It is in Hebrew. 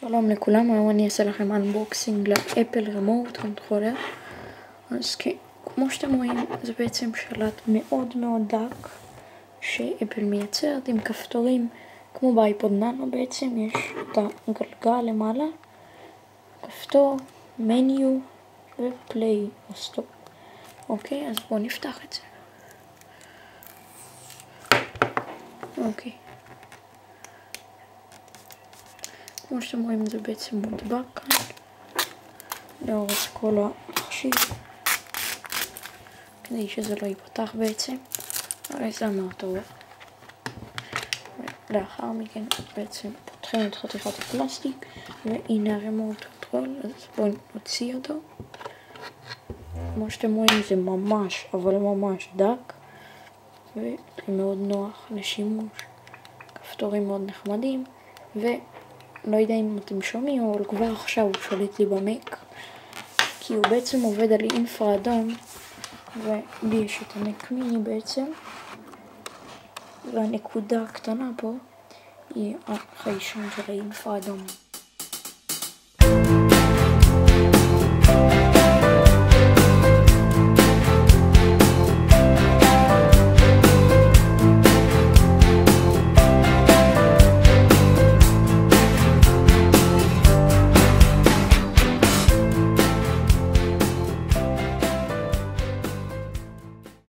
שלום לכולם, היום אני אעשה לכם אנבוקסינג לאפל רימוט קונטרולר. אז כמו שאתם רואים, זה בעצם שלט מאוד מאוד דק שאפל מייצרת עם כפתורים כמו באייפוד ננו. בעצם יש את הגלגל למעלה, כפתור, מניו ופליי או סטופ. אוקיי, אז בואו נפתח את זה. אוקיי, כמו שאתם רואים זה בעצם מודבק כאן לאורך כל התחשיב כדי שזה לא ייפתח בעצם. הרי זה מאוד לאחר מכן בעצם פותחים את חתיכת הפלסטיק והנה הרימוט קונטרול. אז בואו נוציא אותו. כמו שאתם רואים זה ממש אבל ממש דק ומאוד נוח לשימוש, כפתורים מאוד נחמדים, ולא יודע אם אתם שומעים אבל כבר עכשיו הוא שולט לי במק כי הוא בעצם עובד על אינפרה אדום ולי יש את המק מיני בעצם, והנקודה הקטנה פה היא החיישן של האינפרה אדום.